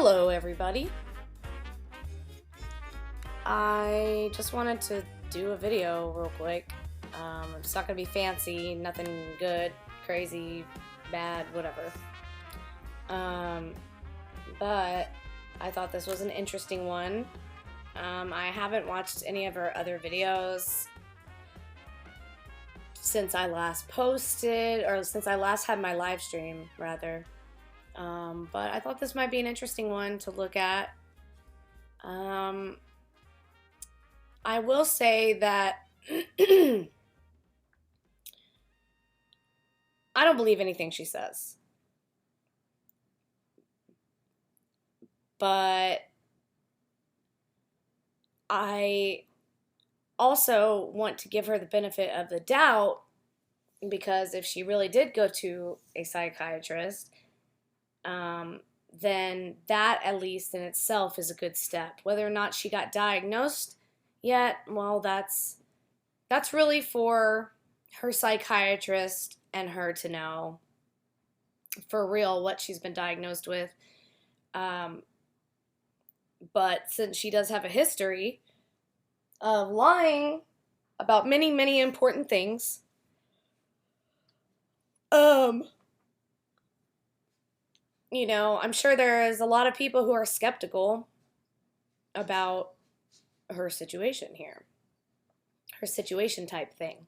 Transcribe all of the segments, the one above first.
Hello everybody. I just wanted to do a video real quick. It's not gonna be fancy, nothing good, crazy, bad, whatever. But I thought this was an interesting one. I haven't watched any of her other videos since I last posted, or since I last had my live stream, rather. But I thought this might be an interesting one to look at. I will say that I don't believe anything she says. But I also want to give her the benefit of the doubt, because if she really did go to a psychiatrist, then that at least in itself is a good step. Whether or not she got diagnosed yet, well, that's really for her psychiatrist and her to know for real what she's been diagnosed with. But since she does have a history of lying about many, many important things, you know, I'm sure there's a lot of people who are skeptical about her situation here. Her situation type thing.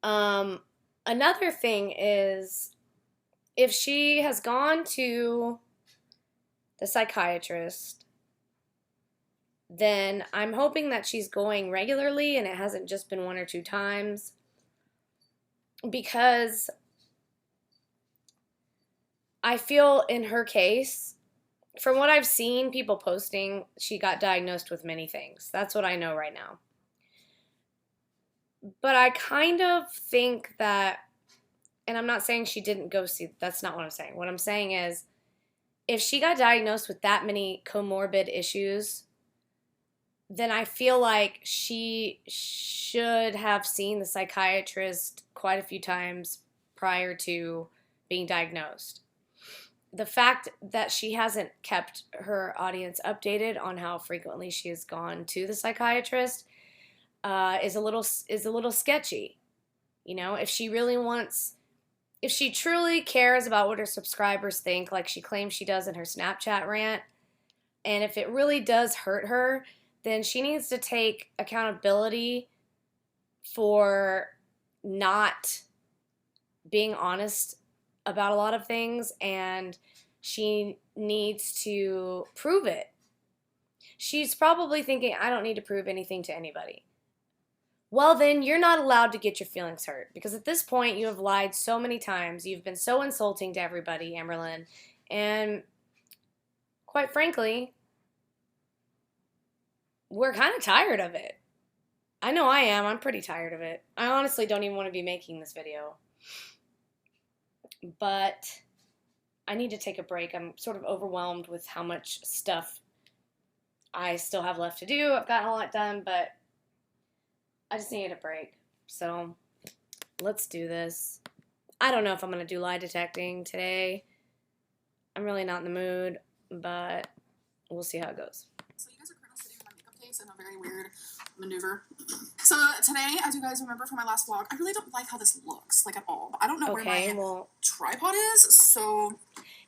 Another thing is, if she has gone to the psychiatrist, then I'm hoping that she's going regularly and it hasn't just been 1 or 2 times. Because I feel in her case, from what I've seen people posting, she got diagnosed with many things. That's what I know right now. But I kind of think that, and I'm not saying she didn't go see, that's not what I'm saying. What I'm saying is, if she got diagnosed with that many comorbid issues, then I feel like she should have seen the psychiatrist quite a few times prior to being diagnosed. The fact that she hasn't kept her audience updated on how frequently she has gone to the psychiatrist is a little sketchy. You know, if she truly cares about what her subscribers think, like she claims she does in her Snapchat rant, and if it really does hurt her, then she needs to take accountability for not being honest about a lot of things, and she needs to prove it. She's probably thinking, I don't need to prove anything to anybody. Well, then you're not allowed to get your feelings hurt, because at this point you have lied so many times. You've been so insulting to everybody, Amberlynn, and quite frankly, we're kind of tired of it. I know I am. I'm pretty tired of it. I honestly don't even want to be making this video. But I need to take a break. I'm sort of overwhelmed with how much stuff I still have left to do. I've gotten a lot done, but I just needed a break. So let's do this. I don't know if I'm going to do lie detecting today. I'm really not in the mood, but we'll see how it goes. So you guys are currently sitting in my makeup case in a very weird maneuver. So today, as you guys remember from my last vlog, I really don't like how this looks, like at all. But I don't know where my tripod is, so...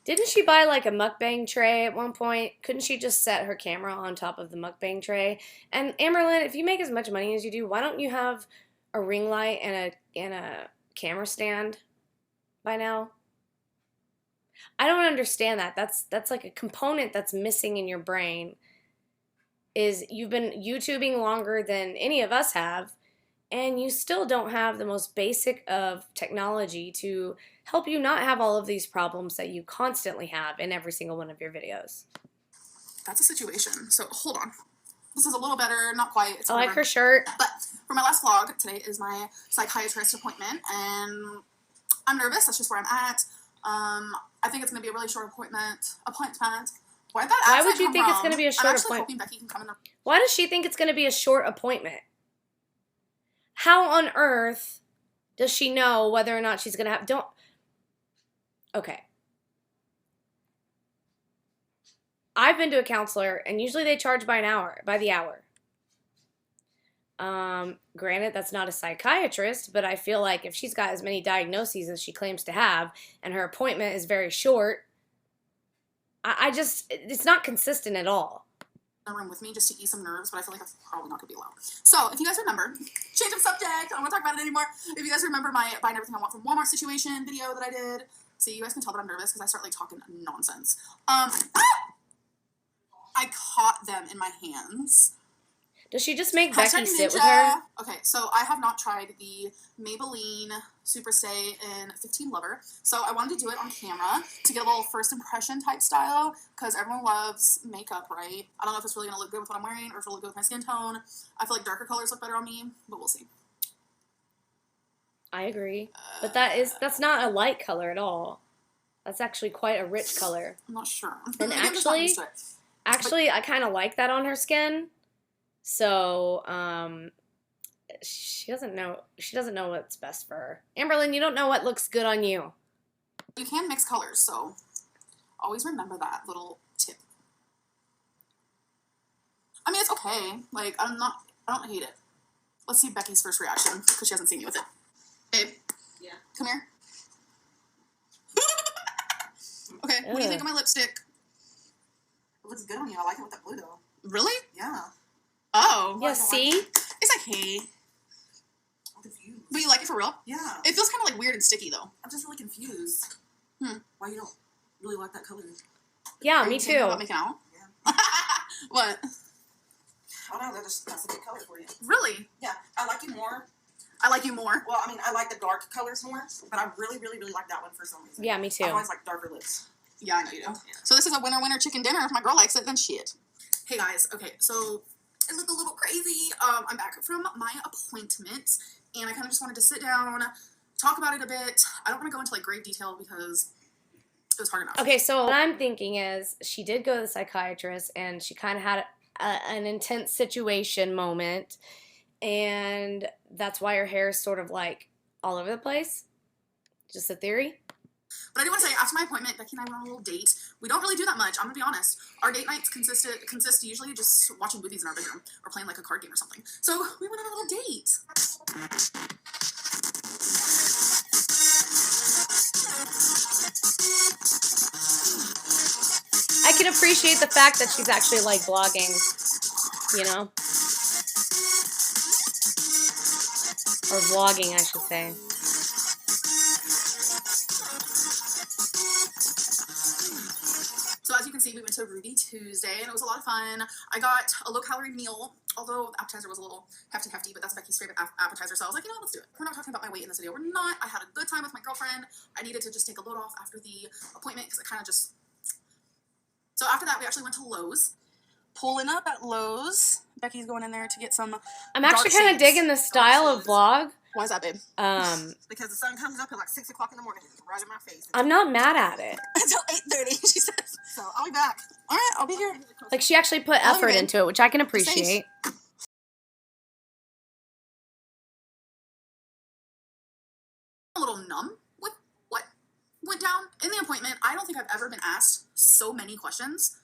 Didn't she buy like a mukbang tray at one point? Couldn't she just set her camera on top of the mukbang tray? And Amberlynn, if you make as much money as you do, why don't you have a ring light and a camera stand by now? I don't understand that. That's like a component that's missing in your brain. Is you've been YouTubing longer than any of us have, and you still don't have the most basic of technology to help you not have all of these problems that you constantly have in every single one of your videos. That's a situation. So hold on. This is a little better, not quite. It's I like her shirt. But for my last vlog, today is my psychiatrist appointment, and I'm nervous. That's just where I'm at. I think it's going to be a really short appointment. Why would you think it's going to be a short appointment? Hoping Becky can come in. Why does she think it's going to be a short appointment? How on earth does she know whether or not she's going to have... Okay. I've been to a counselor, and usually they charge by the hour. Granted, that's not a psychiatrist, but I feel like if she's got as many diagnoses as she claims to have, and her appointment is very short, it's not consistent at all. In a room with me just to ease some nerves, but I feel like that's probably not going to be allowed. So, if you guys remember, change of subject, I don't want to talk about it anymore. If you guys remember my buying everything I want from Walmart situation video that I did, see, you guys can tell that I'm nervous because I start like talking nonsense. I caught them in my hands. Does she just make Becky sit with her? Okay, so I have not tried the Maybelline Super Stay in 15 Lover. So I wanted to do it on camera to get a little first impression type style because everyone loves makeup, right? I don't know if it's really going to look good with what I'm wearing or if it'll look good with my skin tone. I feel like darker colors look better on me, but we'll see. I agree. But that's not a light color at all. That's actually quite a rich color. I'm not sure. And actually, I kind of like that on her skin. So, she doesn't know what's best for her. Amberlynn, you don't know what looks good on you. You can mix colors, so always remember that little tip. I mean, it's okay. Like, I don't hate it. Let's see Becky's first reaction, because she hasn't seen me with it. Babe? Yeah? Come here. Okay, what do you think of my lipstick? It looks good on you. I like it with that blue, though. Really? Yeah. Oh. Yeah, see? It's okay. I'm confused. But you like it for real? Yeah. It feels kind of like weird and sticky, though. I'm just really confused. Why you don't really like that color? Yeah, me too. About making out? Yeah. What? I don't know. That's a good color for you. Really? Yeah. I like you more. I like you more? Well, I mean, I like the dark colors more, but I really, really, really like that one for some reason. Yeah, me too. I always like darker lips. Yeah, I know you do. Yeah. So this is a winner chicken dinner. If my girl likes it, then shit. Hey guys, okay, so I look a little crazy. I'm back from my appointment, and I kind of just wanted to sit down, talk about it a bit. I don't want to go into like great detail because it was hard enough. Okay, so what I'm thinking is she did go to the psychiatrist, and she kind of had an intense situation moment, and that's why her hair is sort of like all over the place. Just a theory. But I do want to say, after my appointment, Becky and I went on a little date. We don't really do that much, I'm going to be honest. Our date nights consist usually just watching movies in our bedroom or playing like a card game or something. So we went on a little date. I can appreciate the fact that she's actually like vlogging, you know? Or vlogging, I should say. So as you can see, we went to Ruby Tuesday, and it was a lot of fun. I got a low-calorie meal, although the appetizer was a little hefty, but that's Becky's favorite appetizer, so I was like, you know what, let's do it. We're not talking about my weight in this video. We're not. I had a good time with my girlfriend. I needed to just take a load off after the appointment, because it kind of just... So after that, we actually went to Lowe's. Pulling up at Lowe's. Becky's going in there to get some I'm actually kind of digging the style of vlog. Why is that, babe? Because the sun comes up at like 6 o'clock in the morning, right in my face. I'm not mad at it. Until 8:30, she says. So I'll be back. All right, I'll be here. Like, she actually put effort into it, which I can appreciate. A little numb with what went down in the appointment. I don't think I've ever been asked so many questions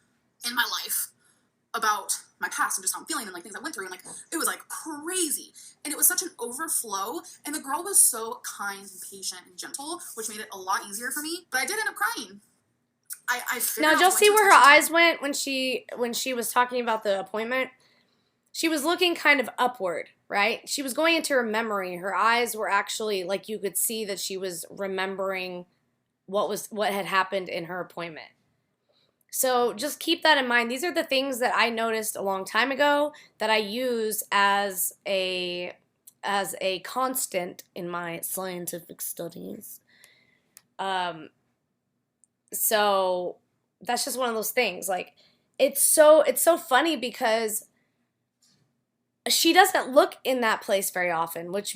in my life about my past and just how I'm feeling and like things I went through, and like it was like crazy, and it was such an overflow, and the girl was so kind and patient and gentle, which made it a lot easier for me. But I did end up crying. Now, did y'all see where her eyes went when she was talking about the appointment? She was looking kind of upward, right? She was going into her memory. Her eyes were actually like you could see that she was remembering what had happened in her appointment. So just keep that in mind. These are the things that I noticed a long time ago that I use as a constant in my scientific studies. So that's just one of those things. Like, it's so funny because she doesn't look in that place very often, which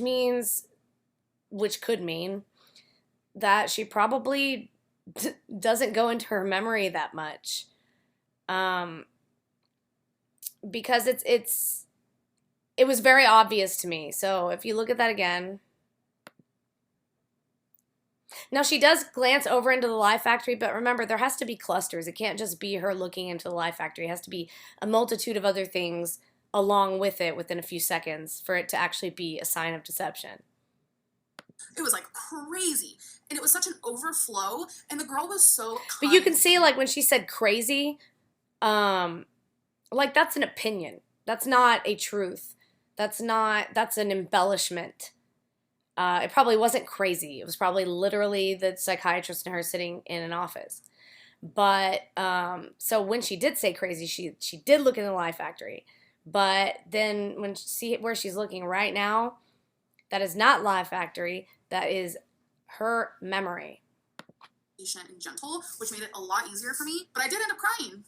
could mean that she probably doesn't go into her memory that much. Because it was very obvious to me. So if you look at that again, Now, she does glance over into the lie factory, but remember, there has to be clusters. It can't just be her looking into the lie factory. It has to be a multitude of other things along with it within a few seconds for it to actually be a sign of deception. It was like crazy. And it was such an overflow. And the girl was so kind. But you can see, like, when she said crazy, like, that's an opinion. That's not a truth. That's an embellishment. It probably wasn't crazy. It was probably literally the psychiatrist and her sitting in an office. But, so when she did say crazy, she did look in the lie factory. But then when she see where she's looking right now, that is not lie factory. That is her memory. Patient and gentle, which made it a lot easier for me. But I did end up crying.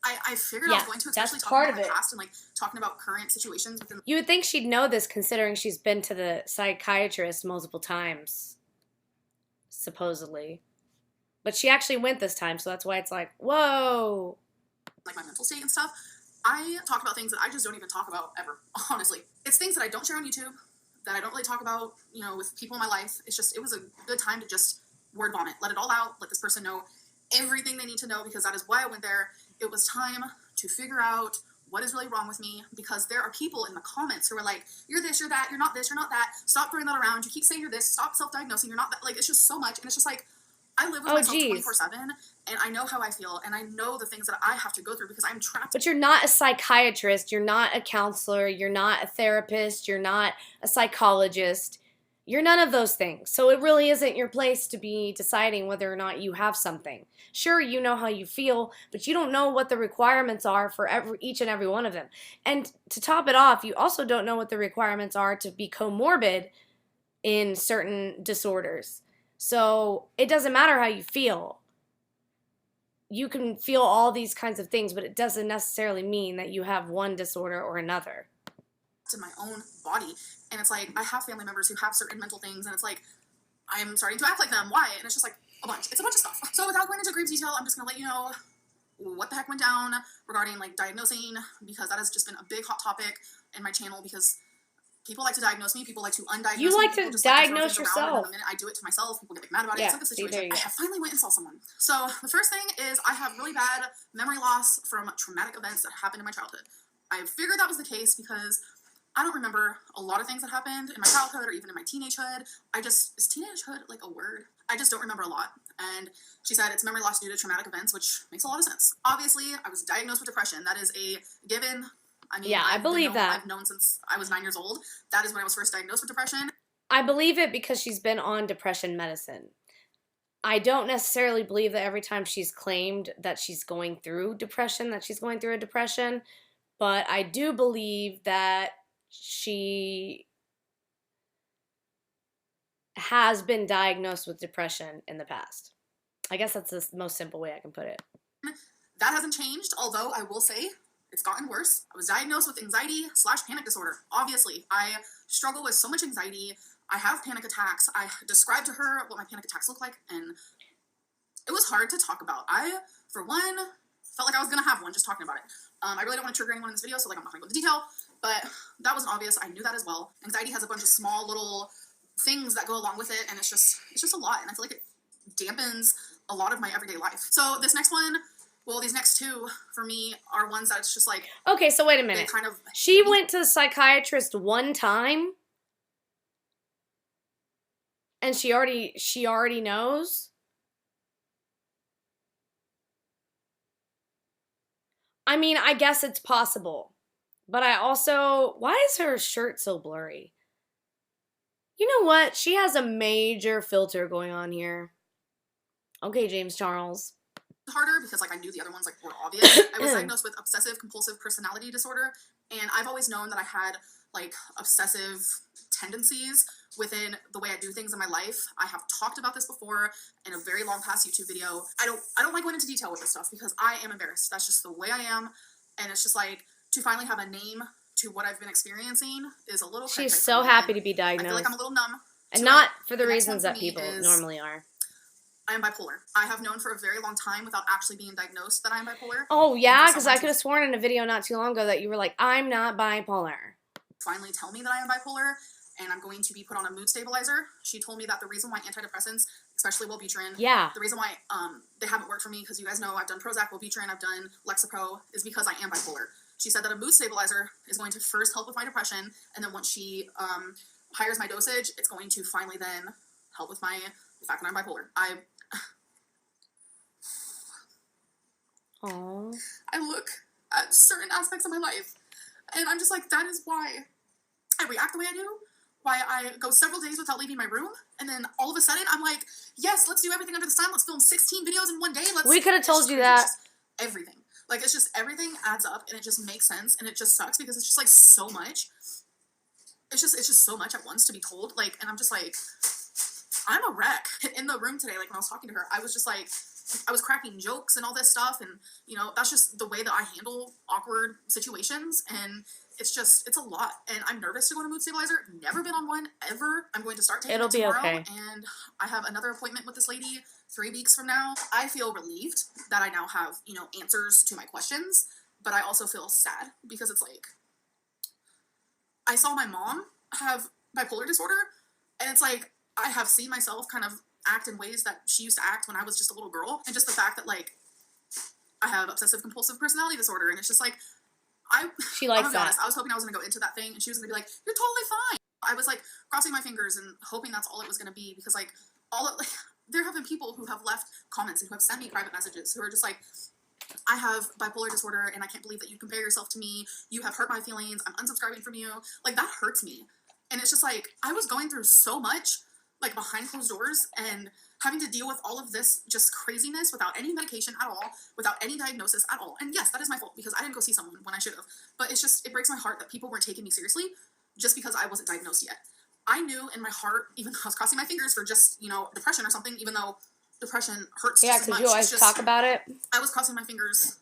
I figured I was going to, especially talking about my past and like talking about current situations within. You would think she'd know this, considering she's been to the psychiatrist multiple times, supposedly. But she actually went this time, so that's why it's like, whoa. Like my mental state and stuff. I talk about things that I just don't even talk about ever, honestly. It's things that I don't share on YouTube, that I don't really talk about, you know, with people in my life. It's just, it was a good time to just word vomit, let it all out, let this person know everything they need to know, because that is why I went there. It was time to figure out what is really wrong with me, because there are people in the comments who are like, you're this, you're that, you're not this, you're not that, stop throwing that around, you keep saying you're this, stop self-diagnosing, you're not that. Like, it's just so much, and it's just like, I live with myself 24/7, and I know how I feel, and I know the things that I have to go through because I'm trapped. But you're not a psychiatrist, you're not a counselor, you're not a therapist, you're not a psychologist. You're none of those things. So it really isn't your place to be deciding whether or not you have something. Sure, you know how you feel, but you don't know what the requirements are for each and every one of them. And to top it off, you also don't know what the requirements are to be comorbid in certain disorders. So it doesn't matter how you feel. You can feel all these kinds of things, but it doesn't necessarily mean that you have one disorder or another. In my own body, and it's like I have family members who have certain mental things, and it's like I'm starting to act like them. Why? And it's just like it's a bunch of stuff. So without going into grave detail, I'm just gonna let you know what the heck went down regarding like diagnosing, because that has just been a big hot topic in my channel, because people like to diagnose me, people like to undiagnose me. You like to diagnose yourself. And the minute I do it to myself, people get mad about it. Yeah, it's like a situation. I finally went and saw someone. So the first thing is I have really bad memory loss from traumatic events that happened in my childhood. I figured that was the case because I don't remember a lot of things that happened in my childhood or even in my teenagehood. Is teenagehood like a word? I just don't remember a lot. And she said it's memory loss due to traumatic events, which makes a lot of sense. Obviously, I was diagnosed with depression. That is a given. I mean, yeah, I believe that. I've known since I was 9 years old. That is when I was first diagnosed with depression. I believe it because she's been on depression medicine. I don't necessarily believe that every time she's claimed that she's going through depression, that she's going through a depression, but I do believe that she has been diagnosed with depression in the past. I guess that's the most simple way I can put it. That hasn't changed, although I will say it's gotten worse. I was diagnosed with anxiety/panic disorder. Obviously, I struggle with so much anxiety. I have panic attacks. I described to her what my panic attacks look like, and it was hard to talk about. I, for one, felt like I was going to have one just talking about it. I really don't want to trigger anyone in this video, so like I'm not going to go into detail, but that wasn't obvious. I knew that as well. Anxiety has a bunch of small little things that go along with it, and it's just a lot, and I feel like it dampens a lot of my everyday life. So this next one, well, these next two for me are ones that's just like... Okay, so wait a minute. She went to the psychiatrist one time, and she already knows? I mean, I guess it's possible. But I also... Why is her shirt so blurry? You know what? She has a major filter going on here. Okay, James Charles. Harder because like I knew the other ones like were obvious. I was diagnosed with obsessive compulsive personality disorder, and I've always known that I had like obsessive tendencies within the way I do things in my life. I have talked about this before in a very long past YouTube video. I don't like going into detail with this stuff because I am embarrassed. That's just the way I am, and it's just like to finally have a name to what I've been experiencing is a little... She's so happy to be diagnosed. I feel like I'm a little numb. And not for the reasons that people normally are. I am bipolar. I have known for a very long time without actually being diagnosed that I am bipolar. Oh, yeah? Because I could have sworn in a video not too long ago that you were like, I'm not bipolar. Finally tell me that I am bipolar. and I'm going to be put on a mood stabilizer. She told me that the reason why antidepressants, especially Wellbutrin, Yeah. the reason why they haven't worked for me, because you guys know I've done Prozac, Wellbutrin, I've done Lexapro, is because I am bipolar. She said that a mood stabilizer is going to first help with my depression, and then once she hires my dosage, it's going to finally then help with the fact that I'm bipolar. Aww. I look at certain aspects of my life, and I'm just like, that is why I react the way I do, why I go several days without leaving my room, and then all of a sudden, I'm like, yes, let's do everything under the sun, let's film 16 videos in one day, We could have told you that. Everything. Like, it's just, everything adds up, and it just makes sense, and it just sucks, because it's just, like, so much. It's just so much at once to be told, like, and I'm just like, I'm a wreck. In the room today, like, when I was talking to her, I was just like, I was cracking jokes and all this stuff, and, you know, that's just the way that I handle awkward situations, and it's a lot, and I'm nervous to go on a mood stabilizer. Never been on one, ever. I'm going to start taking it tomorrow, and I have another appointment with this lady 3 weeks from now. I feel relieved that I now have, you know, answers to my questions, but I also feel sad, because it's like, I saw my mom have bipolar disorder, and it's like, I have seen myself kind of act in ways that she used to act when I was just a little girl, and just the fact that, like, I have obsessive compulsive personality disorder, and it's just like, she likes that. Honest, I was hoping I was going to go into that thing, and she was going to be like, you're totally fine. I was, like, crossing my fingers and hoping that's all it was going to be, because, like, there have been people who have left comments and who have sent me private messages who are just like, I have bipolar disorder, and I can't believe that you compare yourself to me. You have hurt my feelings. I'm unsubscribing from you. Like, that hurts me. And it's just like, I was going through so much, like, behind closed doors, and having to deal with all of this just craziness without any medication at all, without any diagnosis at all. And yes, that is my fault, because I didn't go see someone when I should have. But it's just, it breaks my heart that people weren't taking me seriously just because I wasn't diagnosed yet. I knew in my heart, even though I was crossing my fingers for just, you know, depression or something, even though depression hurts just as much. Yeah, because you always talk about it. I was crossing my fingers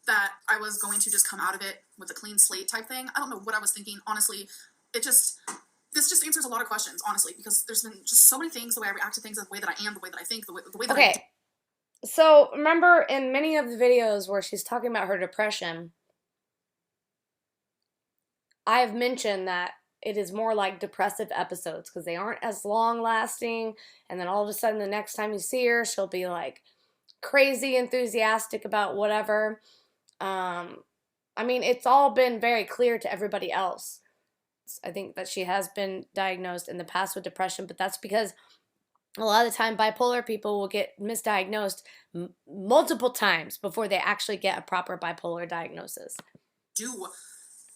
that I was going to just come out of it with a clean slate type thing. I don't know what I was thinking, honestly. This just answers a lot of questions, honestly, because there's been just so many things, the way I react to things, the way that I am, the way that I think, the way that Okay. So, remember in many of the videos where she's talking about her depression, I've mentioned that it is more like depressive episodes, because they aren't as long-lasting, and then all of a sudden the next time you see her, she'll be, like, crazy enthusiastic about whatever. I mean, it's all been very clear to everybody else. I think that she has been diagnosed in the past with depression, but that's because a lot of the time bipolar people will get misdiagnosed multiple times before they actually get a proper bipolar diagnosis.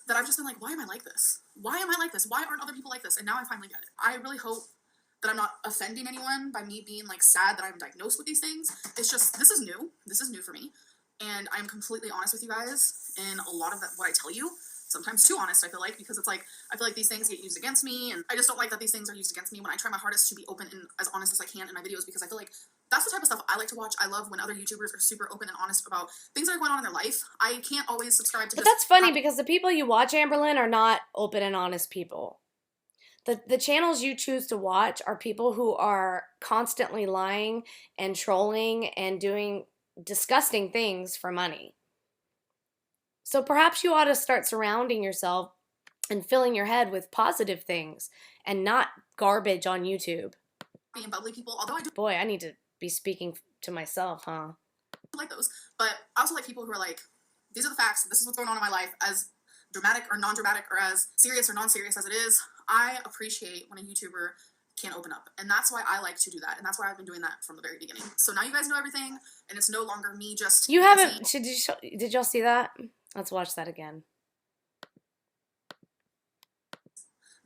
That I've just been like, why am I like this? Why am I like this? Why aren't other people like this? And now I finally get it. I really hope that I'm not offending anyone by me being, like, sad that I'm diagnosed with these things. It's just, this is new. This is new for me. And I'm completely honest with you guys in a lot of that, what I tell you. Sometimes too honest, I feel like, because it's like, I feel like these things get used against me, and I just don't like that these things are used against me when I try my hardest to be open and as honest as I can in my videos, because I feel like that's the type of stuff I like to watch. I love when other YouTubers are super open and honest about things that are going on in their life. I can't always subscribe to But that's funny, because the people you watch, Amberlynn, are not open and honest people. The channels you choose to watch are people who are constantly lying and trolling and doing disgusting things for money. So perhaps you ought to start surrounding yourself and filling your head with positive things and not garbage on YouTube. Being bubbly people, although I do. Boy, I need to be speaking to myself, huh? I like those. But I also like people who are like, these are the facts, this is what's going on in my life, as dramatic or non-dramatic, or as serious or non-serious as it is. I appreciate when a YouTuber can open up, and that's why I like to do that, and that's why I've been doing that from the very beginning. So now you guys know everything, and it's no longer me just you haven't did y'all see that? Let's watch that again.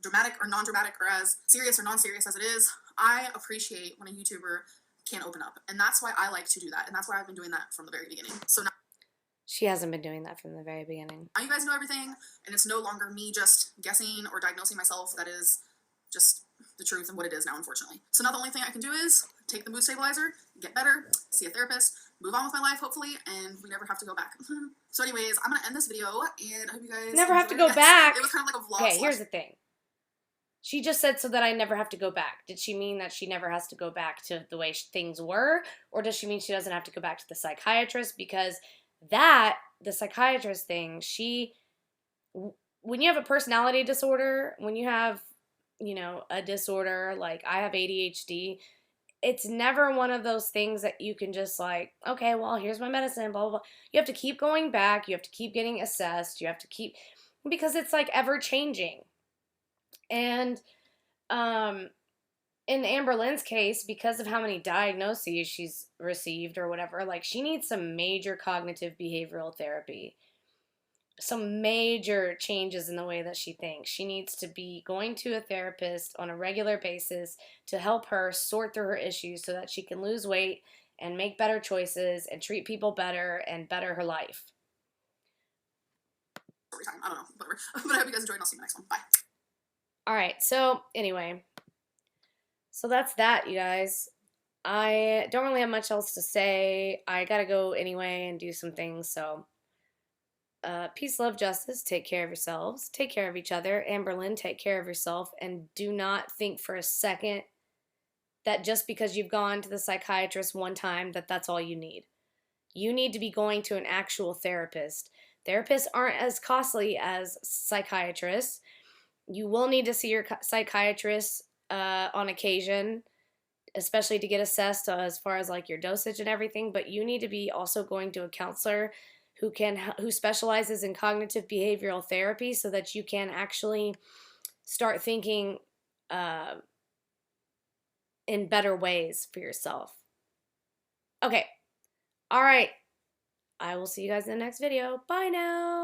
Dramatic or non-dramatic, or as serious or non-serious as it is. I appreciate when a YouTuber can open up, and that's why I like to do that, and that's why I've been doing that from the very beginning. So now she hasn't been doing that from the very beginning. Now you guys know everything, and it's no longer me just guessing or diagnosing myself. That is just the truth and what it is now, unfortunately. So now the only thing I can do is take the mood stabilizer, get better, see a therapist, move on with my life, hopefully, and we never have to go back. So anyways, I'm gonna end this video, and I hope you guys never have to go it. back. It was kind of like a vlog. Okay, here's the thing. She just said so that I never have to go back. Did she mean that she never has to go back to the way things were? Or does she mean she doesn't have to go back to the psychiatrist? Because the psychiatrist thing, when you have a personality disorder, when you have, you know, a disorder, like I have ADHD, it's never one of those things that you can just like, okay, well, here's my medicine, blah, blah, blah. You have to keep going back. You have to keep getting assessed. You have to keep, because it's like ever changing. And um, in Amberlynn's case, because of how many diagnoses she's received or whatever, like she needs some major cognitive behavioral therapy, some major changes in the way that she thinks. She needs to be going to a therapist on a regular basis to help her sort through her issues so that she can lose weight and make better choices and treat people better and better her life. Story time. I don't know, whatever. But I hope you guys enjoyed, and I'll see you in the next one. Bye. All right, so anyway, so that's that, you guys. I don't really have much else to say. I gotta go anyway and do some things, so peace, love, justice. Take care of yourselves. Take care of each other. Amberlynn, take care of yourself. And do not think for a second that just because you've gone to the psychiatrist one time that that's all you need. You need to be going to an actual therapist. Therapists aren't as costly as psychiatrists. You will need to see your psychiatrist on occasion, especially to get assessed as far as like your dosage and everything. But you need to be also going to a counselor who specializes in cognitive behavioral therapy so that you can actually start thinking in better ways for yourself. Okay. All right. I will see you guys in the next video. Bye now.